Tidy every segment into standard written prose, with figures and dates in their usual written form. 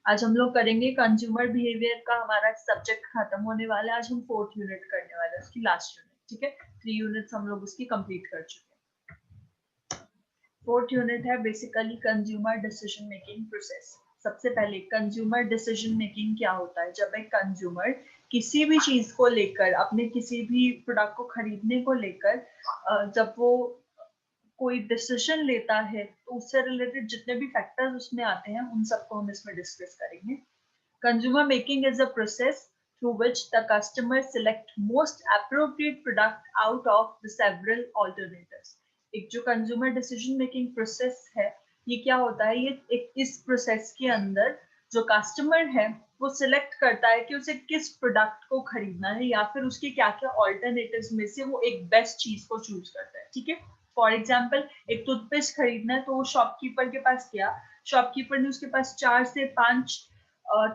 आज हम लोग करेंगे कंज्यूमर बिहेवियर का, हमारा सब्जेक्ट खत्म होने वाला है। आज हम 4th यूनिट करने वाले हैं, उसकी लास्ट यूनिट, ठीक है। 3 यूनिट्स हम लोग उसकी कंप्लीट कर चुके हैं। 4th यूनिट है basically consumer decision making process. सबसे पहले कंज्यूमर डिसीजन मेकिंग क्या होता है? जब एक कंज्यूमर किसी भी चीज को लेकर, अपने किसी भी प्रोडक्ट को खरीदने को लेकर जब वो कोई डिसीजन लेता है तो उससे रिलेटेड जितने भी फैक्टर्स उसमें आते हैं उन सबको हम इसमें डिस्कस करेंगे। Consumer making is a process through which the customer select most appropriate product out of the several alternatives। एक जो कंज्यूमर डिसीजन मेकिंग प्रोसेस है, ये क्या होता है? ये इस प्रोसेस के अंदर जो कस्टमर है वो सिलेक्ट करता है कि उसे किस प्रोडक्ट को खरीदना है, या फिर उसके क्या क्या ऑल्टरनेटिव्स में से वो एक बेस्ट चीज को चूज करता है, ठीक है। फॉर एग्जाम्पल, एक टूथपेस्ट खरीदना है तो वो शॉपकीपर के पास गया, शॉपकीपर ने उसके पास 4 से 5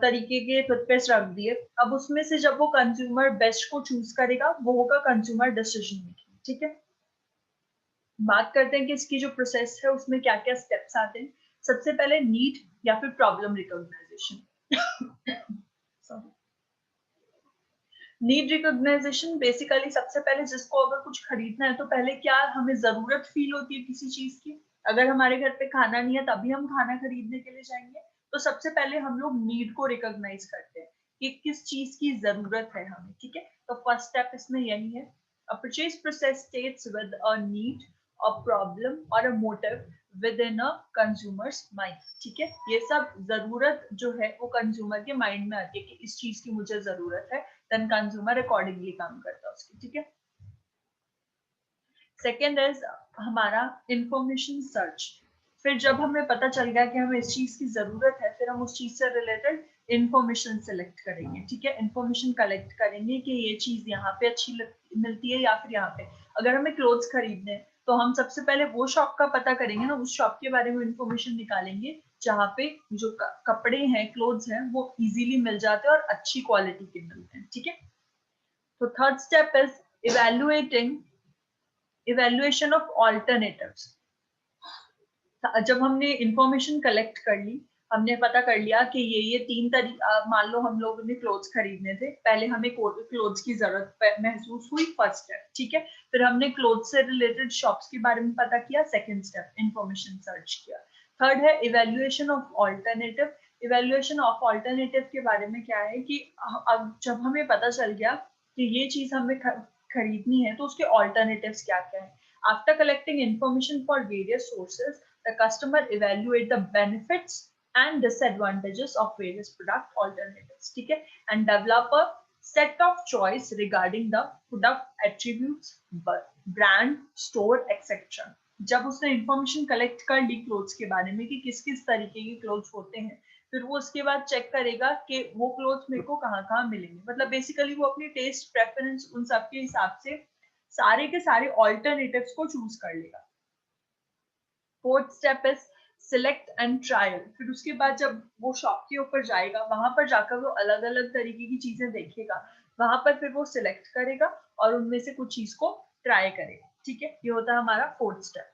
तरीके के टूथपेस्ट रख दिए। अब उसमें से जब वो कंज्यूमर बेस्ट को चूज करेगा, वो होगा कंज्यूमर डिसीजन मेकिंग, ठीक है। बात करते हैं कि इसकी जो प्रोसेस है उसमें क्या क्या स्टेप्स आते हैं। सबसे पहले नीड या फिर problem recognisation. Need recognisation basically सबसे पहले जिसको अगर कुछ खरीदना है तो पहले क्या हमें जरूरत फील होती है किसी चीज की। अगर हमारे घर पे खाना नहीं है तभी हम खाना खरीदने के लिए जाएंगे, तो सबसे पहले हम लोग नीड को रिकॉग्नाइज करते हैं कि किस चीज की जरूरत है हमें, ठीक है। तो फर्स्ट स्टेप इसमें यही है। A purchase process starts with a need, a problem और a motive within a consumers mind, ठीक है। ये सब जरूरत जो है वो कंज्यूमर के माइंड में आती है कि इस चीज की मुझे जरूरत है, देन कंज्यूमर अकॉर्डिंगली काम करता है उसकी, ठीक है। सेकेंड इज हमारा इंफॉर्मेशन सर्च। फिर जब हमें पता चल गया कि हमें इस चीज की जरूरत है, फिर हम उस चीज से रिलेटेड इंफॉर्मेशन सेलेक्ट करेंगे, ठीक है। इंफॉर्मेशन कलेक्ट करेंगे कि ये चीज यहाँ पे अच्छी मिलती है या फिर यहाँ पे। अगर हमें क्लोथ्स खरीदने तो हम सबसे पहले वो शॉप का पता करेंगे ना, उस शॉप के बारे में इंफॉर्मेशन निकालेंगे जहाँ पे जो कपड़े हैं, क्लोथ्स हैं, वो इजीली मिल जाते हैं और अच्छी क्वालिटी के मिलते हैं, ठीक है। तो third step is evaluation of alternatives. जब हमने इंफॉर्मेशन कलेक्ट कर ली, हमने पता कर लिया कि ये 3 तरीका, मान लो हम लोगों ने क्लोथ्स खरीदने थे, पहले हमें क्लोथ्स की जरूरत महसूस हुई, फर्स्ट स्टेप, ठीक है। फिर हमने क्लोथ्स से रिलेटेड शॉप्स के बारे में पता किया, सेकंड स्टेप इंफॉर्मेशन सर्च किया। थर्ड है evaluation of alternative. Evaluation of alternative के बारे में क्या है कि अब जब हमें पता चल गया कि ये चीज हमें खरीदनी है तो उसके ऑल्टरनेटिव्स क्या क्या है। After collecting information for various sources, the customer evaluate the benefits and disadvantages of various product alternatives, ठीक है, and develop a set of choice regarding the product attributes, brand, store, etc। जब उसने information collect कर ली clothes के बारे में कि किस किस तरीके के क्लोथ्स होते हैं, फिर वो उसके बाद चेक करेगा कि वो क्लोथ्स मेरे को कहाँ कहाँ मिलेंगे। मतलब बेसिकली वो अपनी टेस्ट प्रेफरेंस उन सब के हिसाब से सारे के सारे ऑल्टरनेटिव्स को चूज कर लेगा। Fourth step is select and trial. फिर उसके बाद जब वो शॉप के ऊपर जाएगा, वहां पर जाकर वो अलग अलग तरीके की चीजें देखेगा, वहां पर फिर वो सिलेक्ट करेगा और उनमें से कुछ चीज को ट्राई करेगा, ठीक है। ये होता है हमारा fourth step.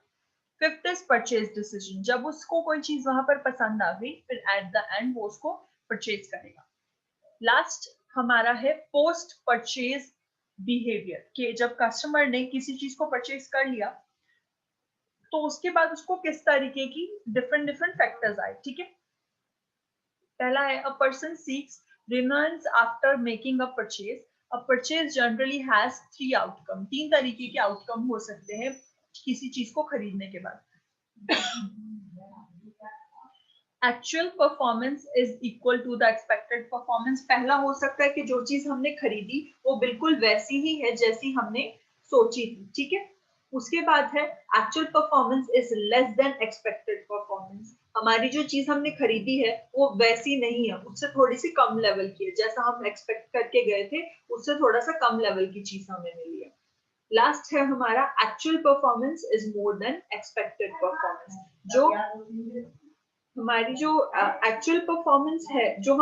Fifth is purchase decision. जब उसको कोई चीज वहां पर पसंद आ गई, फिर एट द एंड वो उसको परचेज करेगा। लास्ट हमारा है पोस्ट परचेज बिहेवियर, कि जब कस्टमर ने किसी चीज को परचेज कर लिया तो उसके बाद उसको किस तरीके की डिफरेंट डिफरेंट फैक्टर्स आए, ठीक है। पहला है a person seeks renounce after making a purchase. A purchase generally has 3 outcome. 3 तरीके के आउटकम हो सकते हैं किसी चीज को खरीदने के बाद। Actual performance is equal to the expected performance. पहला हो सकता है कि जो चीज हमने खरीदी वो बिल्कुल वैसी ही है जैसी हमने सोची थी, ठीक है। उसके बाद है actual performance is less than expected performance. हमारी जो चीज हमने खरीदी है वो वैसी नहीं है, उससे थोड़ी सी कम लेवल की है, जैसा हम एक्सपेक्ट करके गए थे उससे थोड़ा सा कम लेवल की चीज हमें मिली है। लास्ट है हमारा actual performance is more than expected performance. जो हमारी जो एक्चुअल परफॉर्मेंस है, जो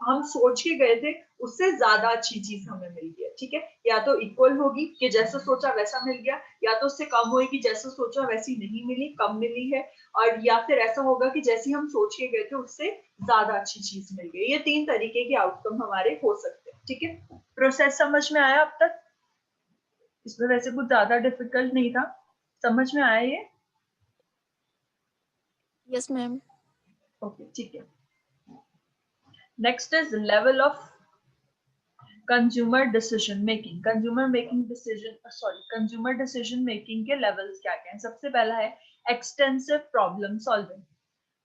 हम सोच के गए थे उससे ज्यादा अच्छी चीज हमें मिल गई है। ठीक है, या तो इक्वल होगी कि जैसा सोचा वैसा मिल गया, या तो उससे कम होगी जैसा सोचा वैसी नहीं मिली, कम मिली है, और या फिर ऐसा होगा कि जैसी हम सोच के गए थे उससे ज्यादा अच्छी चीज मिल गई। ये 3 तरीके के आउटकम हमारे हो सकते हैं। ठीक है, प्रोसेस समझ में आया अब तक? इसमें वैसे कुछ ज्यादा डिफिकल्ट नहीं था, समझ में आया ये? Yes ma'am. ओके, ठीक है। Next is level of consumer decision making. Consumer decision making के लेवल्स क्या क्या हैं? सबसे पहला है extensive problem solving.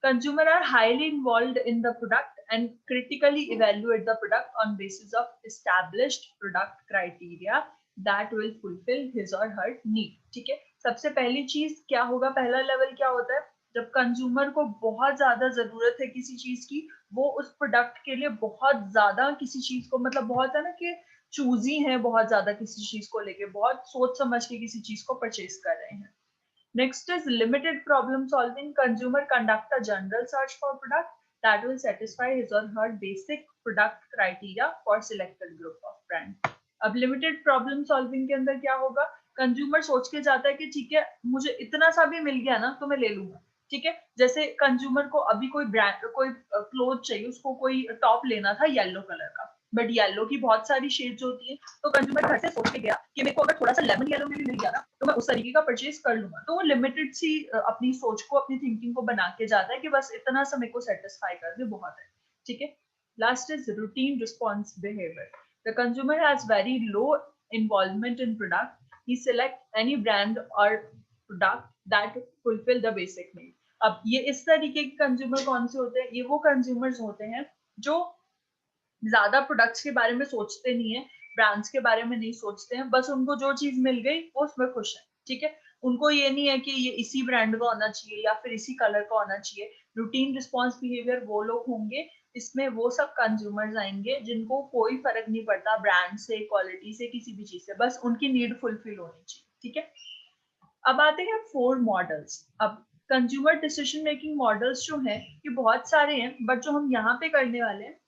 Consumer are highly involved in the product and critically evaluate the product on basis of established product criteria that will fulfill his or her need। ठीक है, सबसे पहली चीज क्या होगा, पहला लेवल क्या होता है? जब कंज्यूमर को बहुत ज्यादा जरूरत है किसी चीज की, वो उस प्रोडक्ट के लिए बहुत ज्यादा किसी चीज को, मतलब बहुत है ना कि चूजी है, बहुत ज्यादा किसी चीज को लेके बहुत सोच समझ के किसी चीज को परचेज कर रहे हैं। Next is limited problem solving. Consumer conduct a general search for product that will satisfy his or her basic product criteria for selected group of brand। अब limited problem solving के अंदर क्या होगा? कंज्यूमर सोच के जाता है कि ठीक है मुझे इतना सा भी मिल गया ना तो मैं ले लूंगा। ठीक है, जैसे कंज्यूमर को अभी कोई ब्रांड, कोई क्लोथ चाहिए, उसको कोई टॉप लेना था येलो कलर का, बट येलो की बहुत सारी शेड्स होती है, तो कंज्यूमर घर से सोच के गया कि मेरे को अगर थोड़ा सा लेमन येलो में भी मिल गया ना तो मैं उस तरीके का परचेज कर लूंगा। तो वो लिमिटेड सी अपनी सोच को, अपनी थिंकिंग को बना के जाता है कि बस इतना सा मेरे को सेटिस्फाई कर दे बहुत है। ठीक है, last is routine response behaviour. The consumer has very low involvement in product, he select any brand और product that fulfil the basic need. अब ये इस तरीके के कंज्यूमर कौन से होते हैं? ये वो कंज्यूमर्स होते हैं जो ज्यादा प्रोडक्ट्स के बारे में सोचते नहीं है, ब्रांड्स के बारे में नहीं सोचते हैं, बस उनको जो चीज मिल गई वो उसमें खुश है। ठीक है, उनको ये नहीं है कि ये इसी ब्रांड का होना चाहिए या फिर इसी कलर का होना चाहिए। रूटीन रिस्पॉन्स बिहेवियर वो लोग होंगे, इसमें वो सब कंज्यूमर्स आएंगे जिनको कोई फर्क नहीं पड़ता ब्रांड से, क्वालिटी से, किसी भी चीज से, बस उनकी नीड फुलफिल होनी चाहिए। ठीक है, अब आते हैं 4 मॉडल्स। अब कंज्यूमर डिसीजन मेकिंग मॉडल्स जो हैं ये बहुत सारे हैं, बट जो हम यहाँ पे करने वाले हैं,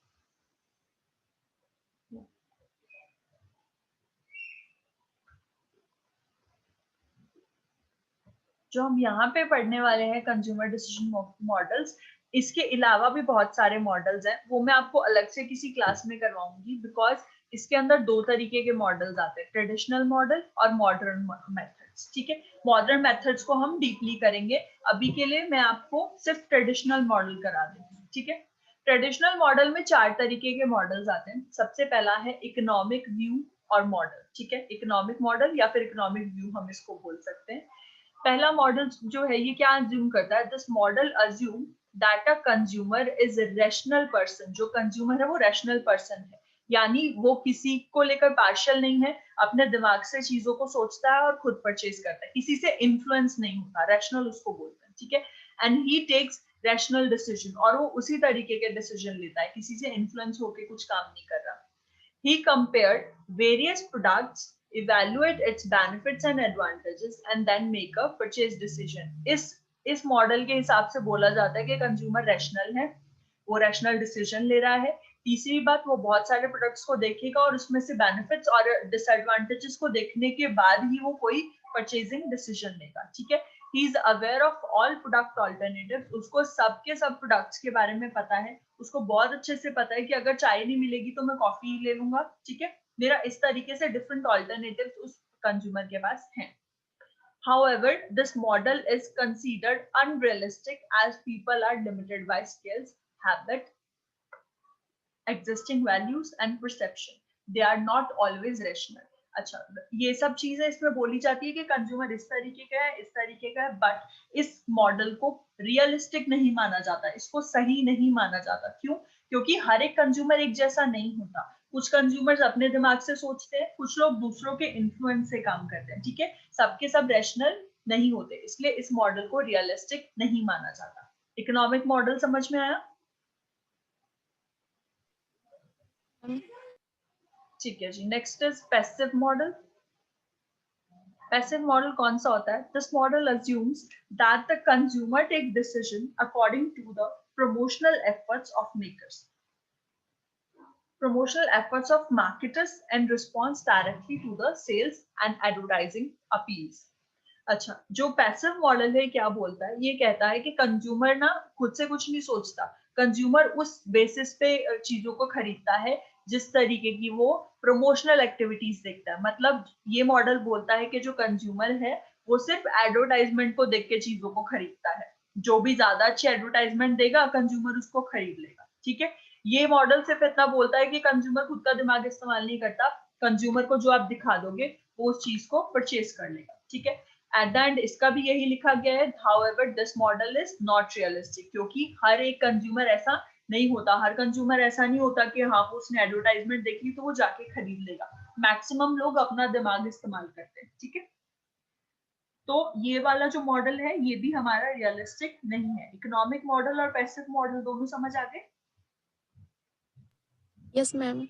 जो हम यहाँ पे पढ़ने वाले हैं कंज्यूमर डिसीजन मॉडल्स, इसके अलावा भी बहुत सारे मॉडल्स हैं, वो मैं आपको अलग से किसी क्लास में करवाऊंगी, बिकॉज इसके अंदर 2 तरीके के मॉडल्स आते हैं, ट्रेडिशनल मॉडल और मॉडर्न मेथड्स। ठीक है, मॉडर्न मेथड्स को हम डीपली करेंगे, अभी के लिए मैं आपको सिर्फ ट्रेडिशनल मॉडल करा देती हूँ। ठीक है, ट्रेडिशनल मॉडल में 4 तरीके के मॉडल्स आते हैं। सबसे पहला है इकोनॉमिक व्यू और मॉडल। ठीक है, इकोनॉमिक मॉडल या फिर इकोनॉमिक व्यू हम इसको बोल सकते हैं। पहला मॉडल जो है ये क्या अज्यूम करता है? This model assume that a consumer is a rational person. जो कंज्यूमर है वो रैशनल पर्सन है, यानी वो किसी को लेकर पार्शियल नहीं है, अपने दिमाग से चीजों को सोचता है और खुद परचेज करता है, किसी से इन्फ्लुएंस नहीं होता, रैशनल उसको बोलते हैं। ठीक है, and he takes rational decision, और वो उसी तरीके के डिसीजन लेता है, किसी से इन्फ्लुएंस होकर कुछ काम नहीं कर रहा। He compared various products, evaluate its benefits and advantages, and then make a purchase decision। इस मॉडल के हिसाब से बोला जाता है कि कंज्यूमर रैशनल है, वो रैशनल डिसीजन ले रहा है। तीसरी बात, वो बहुत सारे प्रोडक्ट्स को देखेगा और उसमें से बेनिफिट्स और डिसएडवांटेजेस को देखने के बाद ही वो कोई परचेजिंग डिसीजन लेगा। ठीक है, he is aware of all product alternatives. उसको सबके सब प्रोडक्ट्स के बारे में पता है, उसको बहुत अच्छे से पता है कि अगर चाय नहीं मिलेगी तो मैं कॉफी ही ले लूंगा। ठीक है, मेरा इस तरीके से डिफरेंट ऑल्टरनेटिव्स उस कंज्यूमर के पास हैं। However, this model is considered unrealistic as people are limited by skills, habit, existing values and perception. They are not always rational। अच्छा, ये सब चीजें इसमें बोली जाती है कि कंज्यूमर इस तरीके का है, इस तरीके का है, बट इस मॉडल को रियलिस्टिक नहीं माना जाता, इसको सही नहीं माना जाता। क्यों? क्योंकि हर एक कंज्यूमर एक जैसा नहीं होता। कुछ कंज्यूमर्स अपने दिमाग से सोचते हैं, कुछ लोग दूसरों के इन्फ्लुएंस से काम करते हैं। ठीक है, सबके सब रैशनल नहीं होते, इसलिए इस मॉडल को रियलिस्टिक नहीं माना जाता। इकोनॉमिक मॉडल समझ में आया? ठीक है जी, next is passive model. Passive model कौन सा होता है? This model assumes that the consumer take decision according to the promotional efforts of makers। promotional efforts of marketers and responds directly to the sales and advertising appeals. अच्छा, जो passive model है क्या बोलता है, ये कहता है कि कंज्यूमर ना खुद से कुछ नहीं सोचता, कंज्यूमर उस बेसिस पे चीजों को खरीदता है जिस तरीके की वो प्रमोशनल एक्टिविटीज देखता है। मतलब ये मॉडल बोलता है कि जो कंज्यूमर है वो सिर्फ एडवर्टाइजमेंट को देख के चीजों को खरीदता है, जो भी ज्यादा अच्छी एडवर्टाइजमेंट देगा कंज्यूमर उसको खरीद लेगा। ठीक है, ये मॉडल सिर्फ इतना बोलता है कि कंज्यूमर खुद का दिमाग इस्तेमाल नहीं करता, कंज्यूमर को जो आप दिखा दोगे वो उस चीज को परचेज कर लेगा। ठीक है, एट द एंड इसका भी यही लिखा गया है, however this model is not realistic, क्योंकि हर एक कंज्यूमर ऐसा नहीं होता, हर कंज्यूमर ऐसा नहीं होता कि हाँ उसने एडवर्टाइजमेंट देखी तो वो जाके खरीद लेगा। मैक्सिमम लोग अपना दिमाग इस्तेमाल करते हैं। ठीक है, तो ये वाला जो मॉडल है ये भी हमारा रियलिस्टिक नहीं है। इकोनॉमिक मॉडल और पैसिव मॉडल दोनों समझ आ गए? Yes ma'am.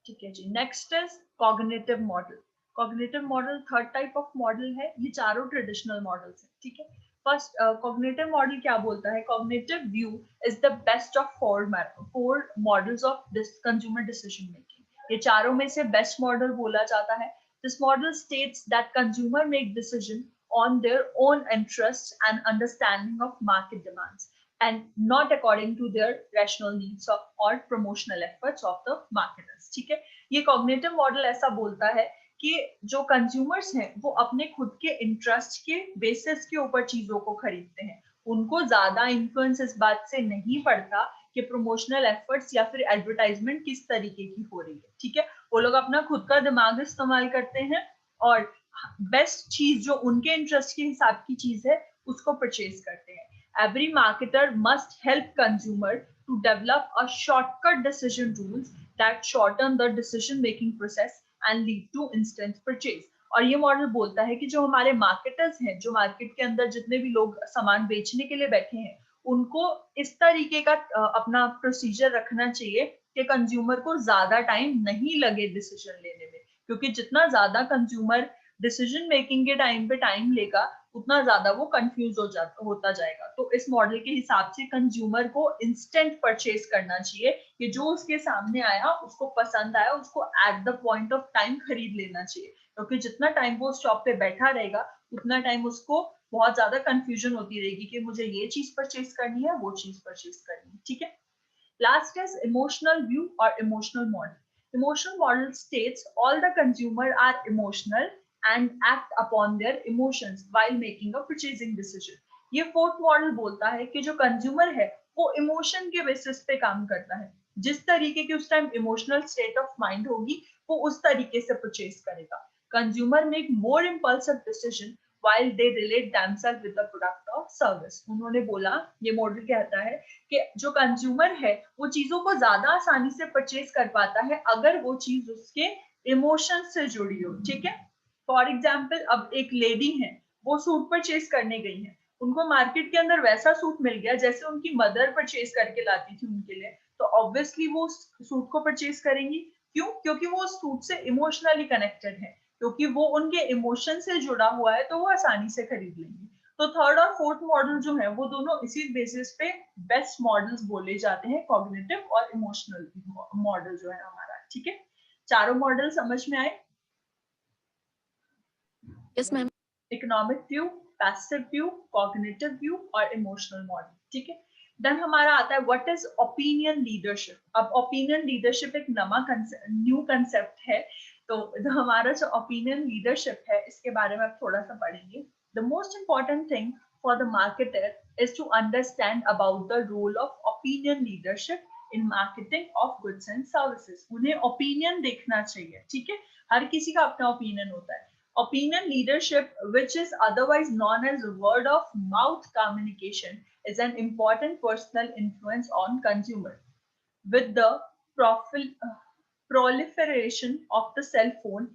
ठीक है जी, next is cognitive model. Cognitive model third type of model है, ये चारों ट्रेडिशनल मॉडल्स हैं। ठीक है, फर्स्ट कॉग्निटिव मॉडल क्या बोलता है, cognitive view is the best of four models of this consumer decision making. ये चारों में से बेस्ट मॉडल बोला जाता है। This model states that consumer make decision on their own interests and understanding of market demands and not according to their rational needs or promotional efforts of the marketers। ठीक है, ये cognitive model ऐसा बोलता है कि जो consumers हैं वो अपने खुद के इंटरेस्ट के बेसिस के ऊपर चीजों को खरीदते हैं, उनको ज्यादा इन्फ्लुएंस इस बात से नहीं पड़ता कि प्रमोशनल एफर्ट्स या फिर एडवर्टाइजमेंट किस तरीके की हो रही है। ठीक है, वो लोग अपना खुद का दिमाग इस्तेमाल करते हैं और बेस्ट चीज जो उनके इंटरेस्ट के हिसाब की चीज है उसको परचेज करते हैं। Every marketer must help consumer to develop a shortcut decision rules that shorten the decision making process and lead to instant purchase। और ये मॉडल बोलता है कि जो हमारे मार्केटर्स हैं, जो मार्केट के अंदर जितने भी लोग सामान बेचने के लिए बैठे हैं, उनको इस तरीके का अपना प्रोसीजर रखना चाहिए कि कंज्यूमर को ज्यादा टाइम नहीं लगे डिसीजन लेने में, क्योंकि जितना ज्यादा कंज्यूमर डिसीजन मेकिंग के टाइम पे टाइम लेगा उतना ज्यादा वो कंफ्यूज होता जाएगा। तो इस मॉडल के हिसाब से कंज्यूमर को इंस्टेंट परचेज करना चाहिए कि जो उसके सामने आया उसको पसंद आया उसको at the point of time खरीद लेना चाहिए, क्योंकि जितना टाइम वो शॉप पे बैठा रहेगा उतना टाइम उसको बहुत ज्यादा कंफ्यूजन होती रहेगी कि मुझे ये चीज परचेज करनी है, वो चीज परचेज करनी है। ठीक है, लास्ट इज इमोशनल व्यू और emotional model. Emotional model states all the consumer are emotional and act upon their emotions while making a purchasing decision। ये फोर्थ मॉडल बोलता है कि जो कंज्यूमर है वो इमोशन के बेसिस पे काम करता है, जिस तरीके की उस time emotional state of mind होगी वो उस तरीके से परचेज करेगा। Consumer make more impulsive decision while they relate themselves with the product or service। उन्होंने बोला, ये मॉडल कहता है कि जो कंज्यूमर है वो चीजों को ज्यादा आसानी से परचेज कर पाता है अगर वो चीज उसके इमोशन से जुड़ी हो। ठीक है, फॉर एग्जाम्पल अब एक लेडी है, वो सूट परचेज करने गई है, उनको मार्केट के अंदर वैसा सूट मिल गया जैसे उनकी मदर परचेज करके लाती थी उनके लिए, तो ऑब्वियसली वो सूट को परचेज करेंगी। क्यों? क्योंकि वो सूट से इमोशनली कनेक्टेड है, क्योंकि वो उनके इमोशन से जुड़ा हुआ है तो वो आसानी से खरीद लेंगे। तो थर्ड और फोर्थ मॉडल जो है वो दोनों इसी बेसिस पे बेस्ट मॉडल्स बोले जाते हैं, कॉग्निटिव और इमोशनल मॉडल जो है हमारा। ठीक है, चारों मॉडल समझ में आए? Yes ma'am. Economic view, passive view, cognitive view और इमोशनल मॉडल। ठीक है, देन हमारा आता है व्हाट इज ओपिनियन लीडरशिप। अब ओपिनियन लीडरशिप एक न्यू कंसेप्ट है, तो हमारा जो ओपिनियन लीडरशिप है इसके बारे में थोड़ा सा पढ़ेंगे। The most important thing for the marketer is to understand about the role of opinion leadership in marketing of goods and services। उन्हें opinion देखना चाहिए। ठीक है, हर किसी का अपना opinion होता है। Opinion leadership, which is otherwise known as word of mouth communication, is an important personal influence on consumer. With the proliferation of the cell phone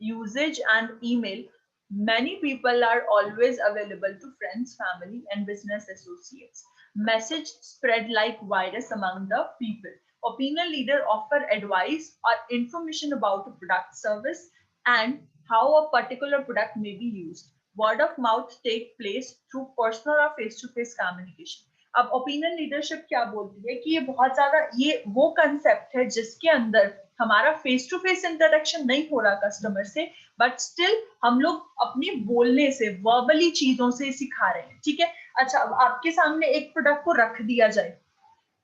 usage and email, many people are always available to friends, family, and business associates. Message spread like virus among the people. Opinion leader offer advice or information about a product, service, and how a particular product may be used. Word of mouth take place through personal or face-to-face communication। अब opinion leadership क्या बोलती है कि ये बहुत ज्यादा, ये वो कंसेप्ट है जिसके अंदर हमारा फेस टू फेस इंटरेक्शन नहीं हो रहा कस्टमर से, बट स्टिल हम लोग अपने बोलने से, वर्बली चीजों से सिखा रहे हैं, ठीक है। अच्छा, अब आपके सामने एक प्रोडक्ट को रख दिया जाए,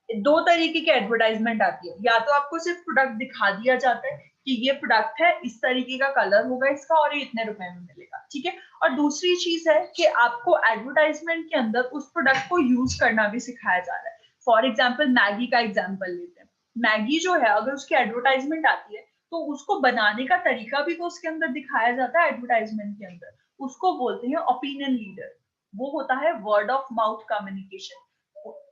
दो तरीके की एडवर्टाइजमेंट आती है, या तो आपको सिर्फ प्रोडक्ट दिखा दिया जाता है कि ये प्रोडक्ट है, इस तरीके का कलर होगा इसका और ये इतने रुपए में मिलेगा, ठीक है। और दूसरी चीज है कि आपको एडवर्टाइजमेंट के अंदर उस प्रोडक्ट को यूज करना भी सिखाया जा रहा है। फॉर एग्जाम्पल मैगी का एग्जाम्पल लेते हैं। मैगी जो है, अगर उसकी एडवर्टाइजमेंट आती है तो उसको बनाने का तरीका भी तो उसके अंदर दिखाया जाता है एडवर्टाइजमेंट के अंदर। उसको बोलते हैं ओपिनियन लीडर। वो होता है word of mouth communication.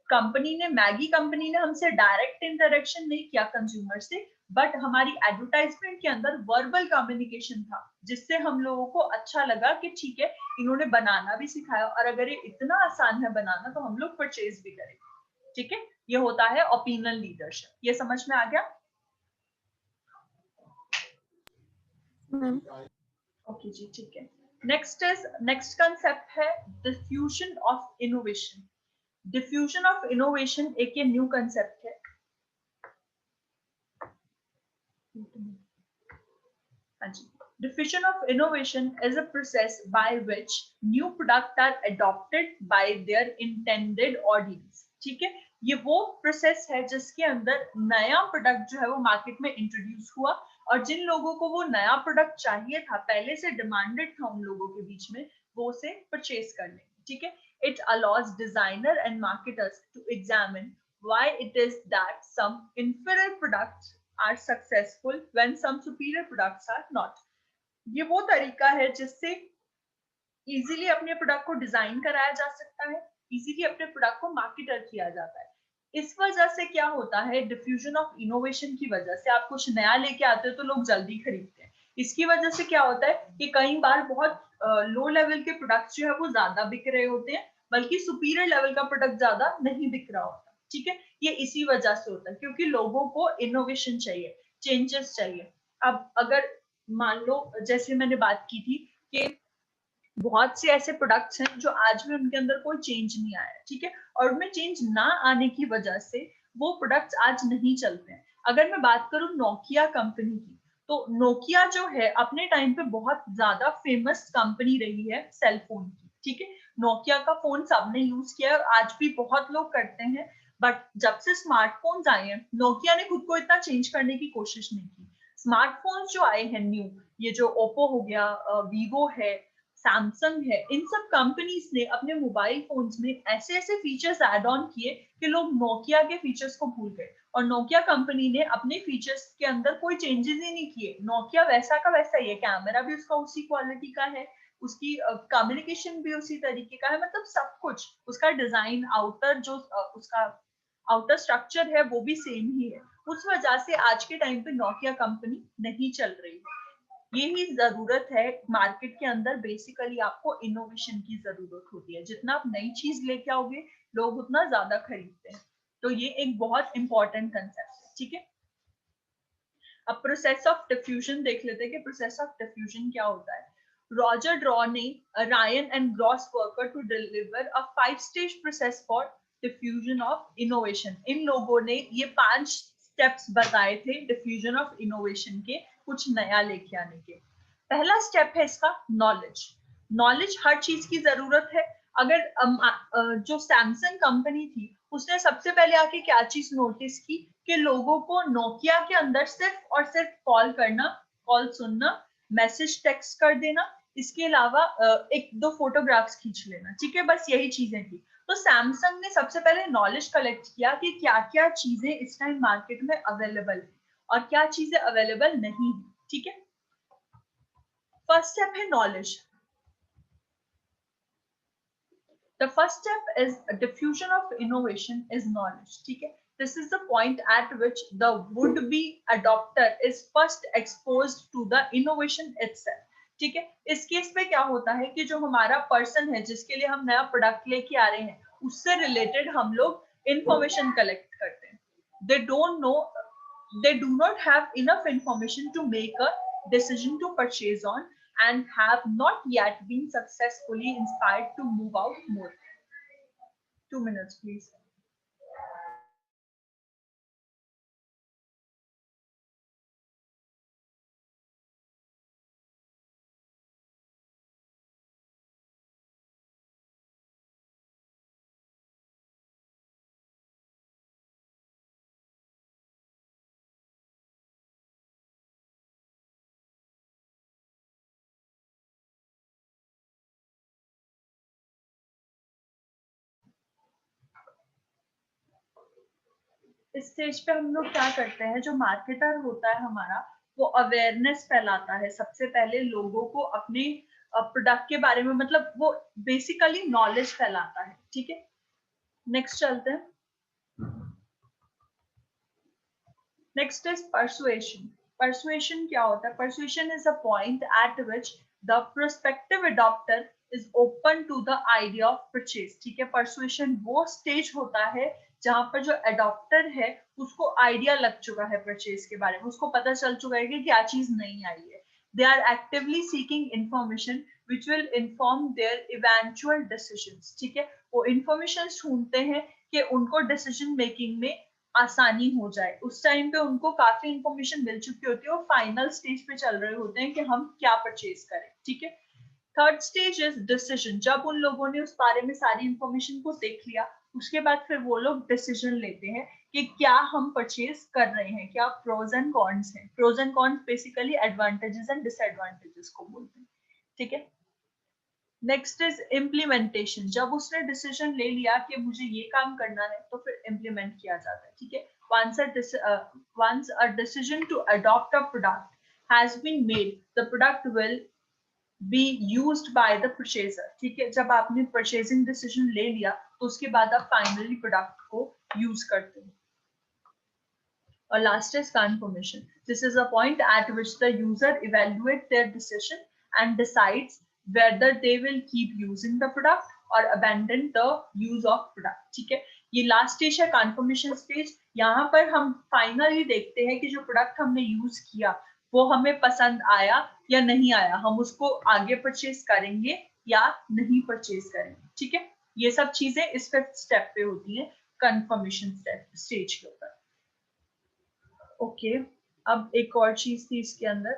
Company ने, मैगी कंपनी ने हमसे डायरेक्ट इंटरेक्शन नहीं किया कंज्यूमर से, बट हमारी एडवर्टाइजमेंट के अंदर वर्बल कम्युनिकेशन था, जिससे हम लोगों को अच्छा लगा कि ठीक है, इन्होंने बनाना भी सिखाया और अगर ये इतना आसान है बनाना तो हम लोग परचेज भी करेंगे, ठीक है। ये होता है ओपिनियन लीडरशिप। ये समझ में आ गया? ओके जी, ठीक है। नेक्स्ट कंसेप्ट है diffusion of innovation. Diffusion of innovation एक ये न्यू कंसेप्ट है। हाँ जी। Diffusion of innovation is a process by which new products are adopted by their intended audience. ठीक है, ये वो प्रोसेस है जिसके अंदर नया प्रोडक्ट जो है वो मार्केट में इंट्रोड्यूस हुआ और जिन लोगों को वो नया प्रोडक्ट चाहिए था, पहले से डिमांडेड था उन लोगों के बीच में, वो उसे परचेज कर लेंगे, ठीक है। It allows designer and marketers to examine why it is that some inferior products are successful when some superior products are not. ये वो तरीका है जिससे इजीली अपने प्रोडक्ट को डिजाइन कराया जा सकता है, इजीली अपने प्रोडक्ट को मार्केटर किया जाता है। इस वजह से क्या होता है, डिफ्यूजन ऑफ इनोवेशन की वजह से आप कुछ नया लेके आते हो तो लोग जल्दी खरीदते हैं। इसकी वजह से क्या होता है कि कई बार बहुत लो लेवल के प्रोडक्ट्स जो है वो ज्यादा बिक रहे होते हैं, बल्कि सुपीरियर लेवल का प्रोडक्ट ज्यादा नहीं बिक रहा होता, ठीक है। ये इसी वजह से होता है क्योंकि लोगों को इनोवेशन चाहिए, चेंजेस चाहिए। अब अगर मान लो, जैसे मैंने बात की थी कि बहुत से ऐसे प्रोडक्ट्स हैं जो आज भी उनके अंदर कोई चेंज नहीं आया, ठीक है, और उनमें चेंज ना आने की वजह से वो प्रोडक्ट्स आज नहीं चलते हैं। अगर मैं बात करूं नोकिया कंपनी की, तो नोकिया जो है अपने टाइम पे बहुत ज्यादा फेमस कंपनी रही है सेल फोन की, ठीक है। नोकिया का फोन सबने यूज किया है और आज भी बहुत लोग करते हैं, बट जब से स्मार्टफोन्स आए हैं नोकिया ने खुद को इतना चेंज करने की कोशिश नहीं की। स्मार्टफोन्स जो आए हैं न्यू, ये जो ओप्पो हो गया, वीवो है, सैमसंग है, इन सब कंपनीज ने अपने मोबाइल फोन्स में ऐसे ऐसे फीचर्स ऐड ऑन किए कि लोग नोकिया के फीचर्स को भूल गए और नोकिया कंपनी ने अपने फीचर्स के अंदर कोई चेंजेस ही नहीं किए। नोकिया वैसा का वैसा ही है, कैमरा भी उसका उसी क्वालिटी का है, उसकी कम्युनिकेशन भी उसी तरीके का है, मतलब सब कुछ उसका डिजाइन, आउटर जो उसका आउटर स्ट्रक्चर है वो भी सेम ही है। उस वजह से आज के टाइम पे नोकिया कंपनी नहीं चल रही है। यही जरूरत है मार्केट के अंदर, बेसिकली आपको इनोवेशन की जरूरत होती है। जितना आप नई चीज लेके आओगे लोग उतना ज्यादा खरीदते हैं, तो ये एक बहुत इंपॉर्टेंट कंसेप्ट है, ठीक है। अब प्रोसेस ऑफ डिफ्यूजन देख लेते हैं कि प्रोसेस ऑफ डिफ्यूजन क्या होता है। रॉजर ड्रॉ ने Ryan and Gross worker to deliver a 5-stage process for diffusion of innovation. इन लोगों ने ये 5 स्टेप्स बताए थे डिफ्यूजन ऑफ इनोवेशन के, कुछ नया लेके आने के। पहला स्टेप है इसका नॉलेज। नॉलेज हर चीज की जरूरत है। अगर जो सैमसंग कंपनी थी उसने सबसे पहले आके क्या चीज नोटिस की कि लोगों को नोकिया के अंदर सिर्फ और सिर्फ कॉल करना, कॉल सुनना, मैसेज टेक्स्ट कर देना, इसके अलावा एक दो फोटोग्राफ्स खींच लेना, ठीक है, बस यही चीजें थी। तो सैमसंग ने सबसे पहले नॉलेज कलेक्ट किया कि क्या क्या चीजें इस टाइम मार्केट में अवेलेबल है और क्या चीजें अवेलेबल नहीं है, ठीक है। फर्स्ट स्टेप है knowledge. The first step is diffusion of innovation is knowledge. ठीक है, this is the point at which the would-be adopter is first exposed to the innovation itself. ठीक है, इस केस में क्या होता है कि जो हमारा पर्सन है जिसके लिए हम नया प्रोडक्ट लेके आ रहे हैं उससे रिलेटेड हम लोग इंफॉर्मेशन कलेक्ट करते हैं। They don't know, they do not have enough information to make a decision to purchase on and have not yet been successfully inspired to move out more. 2 minutes please. इस stage पे हम लोग क्या करते हैं, जो मार्केटर होता है हमारा, वो अवेयरनेस फैलाता है सबसे पहले लोगों को अपने प्रोडक्ट के बारे में, मतलब वो बेसिकली नॉलेज फैलाता है, ठीक है। नेक्स्ट चलते हैं। Next is persuasion. परसुएशन क्या होता है? Persuasion is a point at which the prospective adopter is open to the idea of purchase, ठीक है। परसुएशन वो स्टेज होता है जहां पर जो अडॉप्टर है उसको आइडिया लग चुका है परचेज के बारे में, उसको पता चल चुका है कि क्या चीज नई आई है। They are actively seeking information which will inform their eventual decisions, ठीक है। वो इंफॉर्मेशन ढूंढते हैं कि उनको डिसीजन मेकिंग में आसानी हो जाए। उस टाइम पे उनको काफी इंफॉर्मेशन मिल चुकी होती है और फाइनल स्टेज पे चल रहे होते हैं कि हम क्या परचेज करें, ठीक है। Third stage is decision. जब उन लोगों ने उस बारे में सारी इंफॉर्मेशन को देख लिया, उसके बाद फिर वो लोग डिसीजन लेते हैं कि क्या हम परचेज कर रहे हैं, क्या प्रोज एंड कॉन्स हैं। Pros and cons basically advantages and disadvantages को बोलते हैं, ठीक है। Next is implementation. जब उसने डिसीजन ले लिया कि मुझे ये काम करना है तो फिर इम्प्लीमेंट किया जाता है, ठीक है। once a decision to adopt a product has been made, the product will be used by the purchaser, ठीक है। जब आपने परचेजिंग डिसीजन ले लिया तो उसके बाद आप फाइनली प्रोडक्ट को यूज करते हैं। और last is confirmation. This is a point at which the user evaluates their decision and decides whether they will keep using the product or abandon the use of product, ठीक है। ये last stage है confirmation stage. यहाँ पर हम finally देखते हैं कि जो प्रोडक्ट हमने यूज किया वो हमें पसंद आया या नहीं आया, हम उसको आगे परचेज करेंगे या नहीं परचेज करेंगे, ठीक है। ये सब चीजें इस फिफ्थ स्टेप पे होती है, कंफर्मेशन स्टेज के ऊपर। ओके अब एक और चीज थी इसके अंदर,